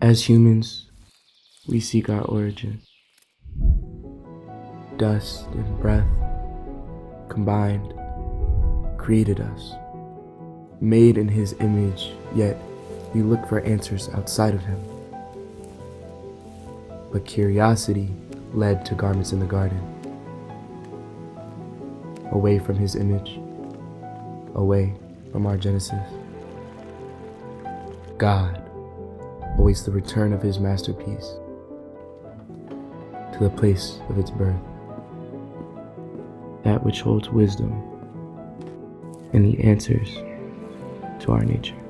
As humans, we seek our origin. Dust and breath combined created us, made in His image, yet we look for answers outside of Him. But curiosity led to garments in the garden, away from His image, away from our Genesis. God awaits the return of His masterpiece to the place of its birth, that which holds wisdom and the answers to our nature.